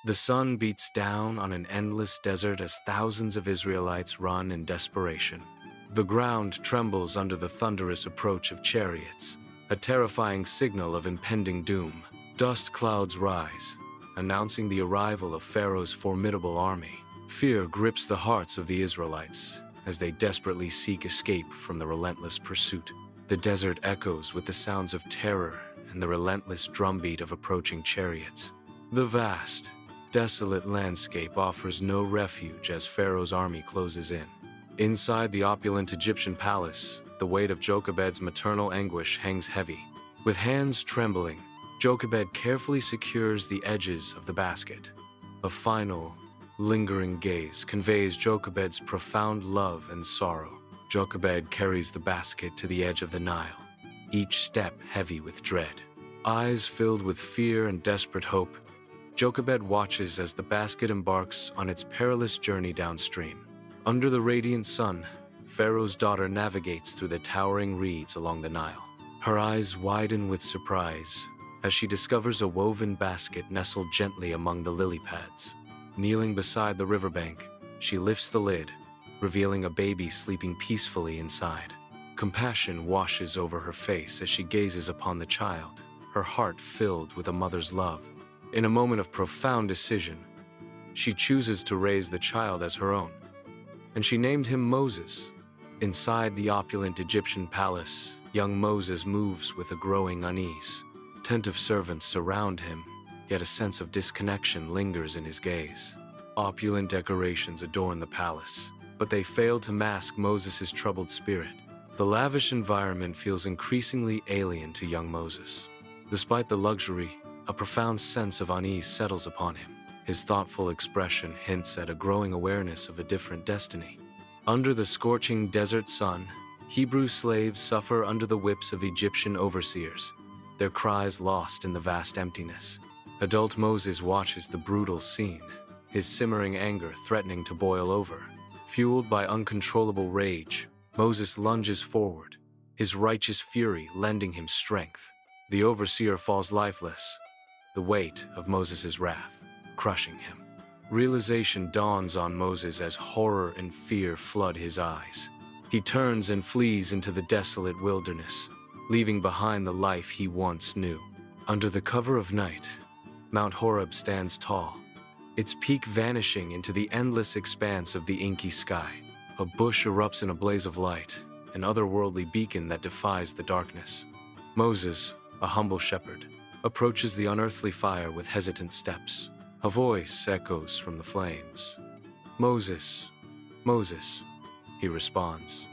The sun beats down on an endless desert as thousands of Israelites run in desperation. The ground trembles under the thunderous approach of chariots, a terrifying signal of impending doom. Dust clouds rise, announcing the arrival of Pharaoh's formidable army. Fear grips the hearts of the Israelites as they desperately seek escape from the relentless pursuit. The desert echoes with the sounds of terror and the relentless drumbeat of approaching chariots. The vast, desolate landscape offers no refuge as Pharaoh's army closes in. Inside the opulent Egyptian palace, the weight of Jochebed's maternal anguish hangs heavy. With hands trembling, Jochebed carefully secures the edges of the basket. A final, lingering gaze conveys Jochebed's profound love and sorrow. Jochebed carries the basket to the edge of the Nile, each step heavy with dread. Eyes filled with fear and desperate hope, Jochebed watches as the basket embarks on its perilous journey downstream. Under the radiant sun, Pharaoh's daughter navigates through the towering reeds along the Nile. Her eyes widen with surprise as she discovers a woven basket nestled gently among the lily pads. Kneeling beside the riverbank, she lifts the lid, revealing a baby sleeping peacefully inside. Compassion washes over her face as she gazes upon the child, her heart filled with a mother's love. In a moment of profound decision, she chooses to raise the child as her own, and she named him Moses. Inside the opulent Egyptian palace, young Moses moves with a growing unease. Attentive servants surround him, yet a sense of disconnection lingers in his gaze. Opulent decorations adorn the palace, but they fail to mask Moses' troubled spirit. The lavish environment feels increasingly alien to young Moses. Despite the luxury, a profound sense of unease settles upon him. His thoughtful expression hints at a growing awareness of a different destiny. Under the scorching desert sun, Hebrew slaves suffer under the whips of Egyptian overseers, their cries lost in the vast emptiness. Adult Moses watches the brutal scene, his simmering anger threatening to boil over. Fueled by uncontrollable rage, Moses lunges forward, his righteous fury lending him strength. The overseer falls lifeless, the weight of Moses' wrath crushing him. Realization dawns on Moses as horror and fear flood his eyes. He turns and flees into the desolate wilderness, leaving behind the life he once knew. Under the cover of night, Mount Horeb stands tall, its peak vanishing into the endless expanse of the inky sky. A bush erupts in a blaze of light, an otherworldly beacon that defies the darkness. Moses, a humble shepherd, approaches the unearthly fire with hesitant steps. A voice echoes from the flames. "Moses, Moses," he responds.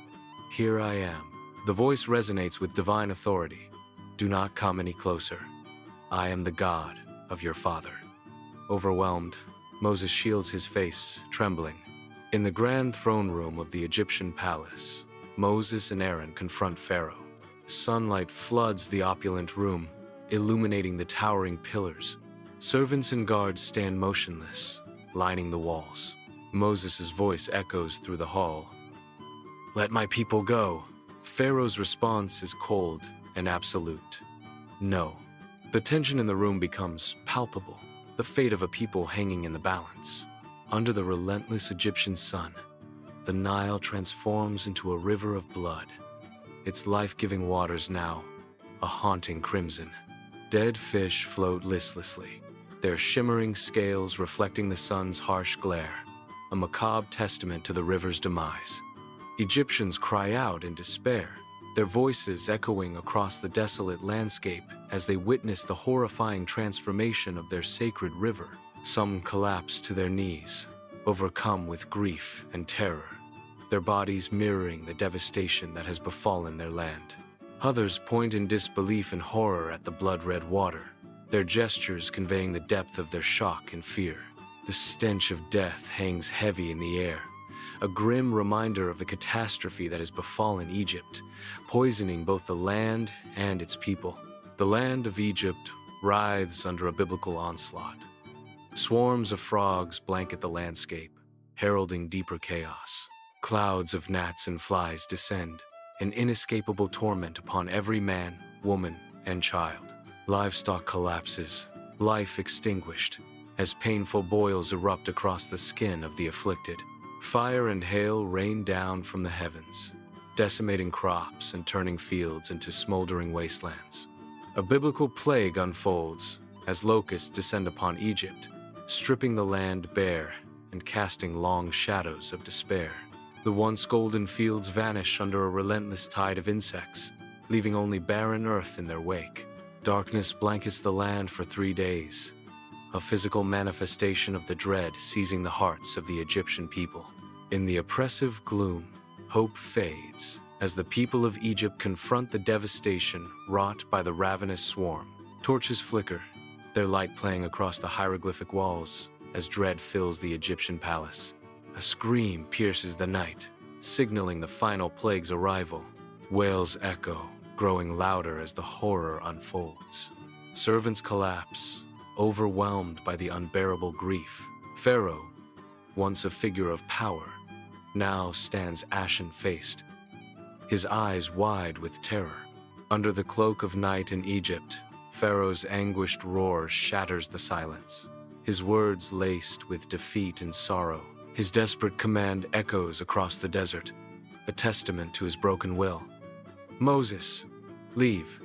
"Here I am." The voice resonates with divine authority. "Do not come any closer. I am the God of your father." Overwhelmed, Moses shields his face, trembling. In the grand throne room of the Egyptian palace, Moses and Aaron confront Pharaoh. Sunlight floods the opulent room, illuminating the towering pillars. Servants and guards stand motionless, lining the walls. Moses' voice echoes through the hall. "Let my people go." Pharaoh's response is cold and absolute. "No." The tension in the room becomes palpable, the fate of a people hanging in the balance. Under the relentless Egyptian sun, the Nile transforms into a river of blood, its life-giving waters now a haunting crimson. Dead fish float listlessly, their shimmering scales reflecting the sun's harsh glare, a macabre testament to the river's demise. Egyptians cry out in despair, their voices echoing across the desolate landscape as they witness the horrifying transformation of their sacred river. Some collapse to their knees, overcome with grief and terror, their bodies mirroring the devastation that has befallen their land. Others point in disbelief and horror at the blood-red water, their gestures conveying the depth of their shock and fear. The stench of death hangs heavy in the air, a grim reminder of the catastrophe that has befallen Egypt, poisoning both the land and its people. The land of Egypt writhes under a biblical onslaught. Swarms of frogs blanket the landscape, heralding deeper chaos. Clouds of gnats and flies descend, an inescapable torment upon every man, woman, and child. Livestock collapses, life extinguished, as painful boils erupt across the skin of the afflicted. Fire and hail rain down from the heavens, decimating crops and turning fields into smoldering wastelands. A biblical plague unfolds as locusts descend upon Egypt, stripping the land bare and casting long shadows of despair. The once golden fields vanish under a relentless tide of insects, leaving only barren earth in their wake. Darkness blankets the land for 3 days, a physical manifestation of the dread seizing the hearts of the Egyptian people. In the oppressive gloom, hope fades as the people of Egypt confront the devastation wrought by the ravenous swarm. Torches flicker, their light playing across the hieroglyphic walls as dread fills the Egyptian palace. A scream pierces the night, signaling the final plague's arrival. Wails echo, growing louder as the horror unfolds. Servants collapse, overwhelmed by the unbearable grief. Pharaoh, once a figure of power, now stands ashen-faced, his eyes wide with terror. Under the cloak of night in Egypt, Pharaoh's anguished roar shatters the silence, his words laced with defeat and sorrow. His desperate command echoes across the desert, a testament to his broken will. "Moses, leave.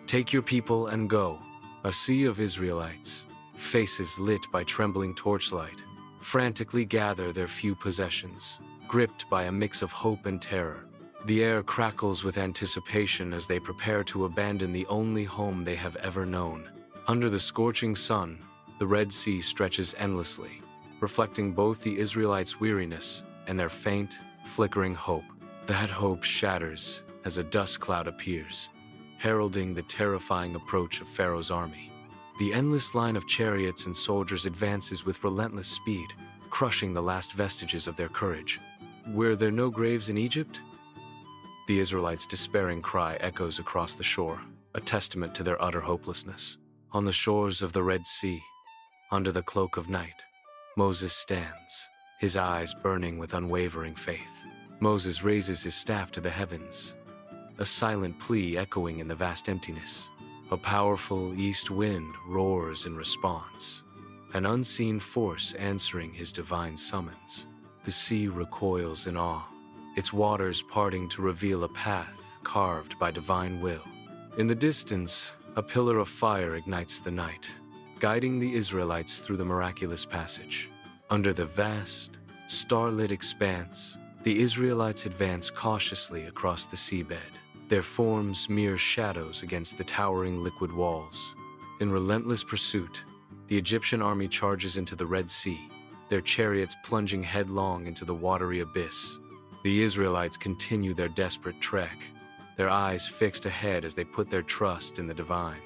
Take your people and go." A sea of Israelites, faces lit by trembling torchlight, frantically gather their few possessions, gripped by a mix of hope and terror. The air crackles with anticipation as they prepare to abandon the only home they have ever known. Under the scorching sun, the Red Sea stretches endlessly, reflecting both the Israelites' weariness and their faint, flickering hope. That hope shatters as a dust cloud appears, heralding the terrifying approach of Pharaoh's army. The endless line of chariots and soldiers advances with relentless speed, crushing the last vestiges of their courage. "Were there no graves in Egypt?" The Israelites' despairing cry echoes across the shore, a testament to their utter hopelessness. On the shores of the Red Sea, under the cloak of night, Moses stands, his eyes burning with unwavering faith. Moses raises his staff to the heavens, a silent plea echoing in the vast emptiness. A powerful east wind roars in response, an unseen force answering his divine summons. The sea recoils in awe, its waters parting to reveal a path carved by divine will. In the distance, a pillar of fire ignites the night, guiding the Israelites through the miraculous passage. Under the vast, starlit expanse, the Israelites advance cautiously across the seabed, their forms mere shadows against the towering liquid walls. In relentless pursuit, the Egyptian army charges into the Red Sea, their chariots plunging headlong into the watery abyss. The Israelites continue their desperate trek, their eyes fixed ahead as they put their trust in the divine.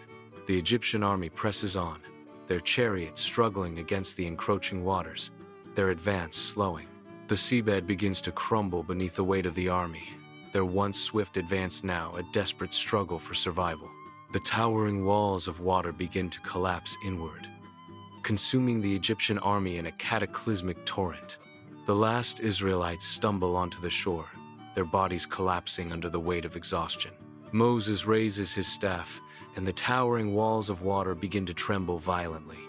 The Egyptian army presses on, their chariots struggling against the encroaching waters, their advance slowing. The seabed begins to crumble beneath the weight of the army, their once swift advance now a desperate struggle for survival. The towering walls of water begin to collapse inward, consuming the Egyptian army in a cataclysmic torrent. The last Israelites stumble onto the shore, their bodies collapsing under the weight of exhaustion. Moses raises his staff, and the towering walls of water begin to tremble violently.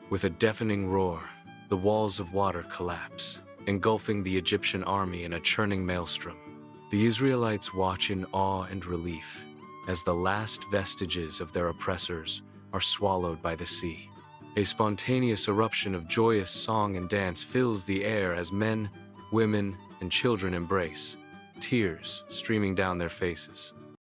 With a deafening roar, the walls of water collapse, engulfing the Egyptian army in a churning maelstrom. The Israelites watch in awe and relief as the last vestiges of their oppressors are swallowed by the sea. A spontaneous eruption of joyous song and dance fills the air as men, women, and children embrace, tears streaming down their faces.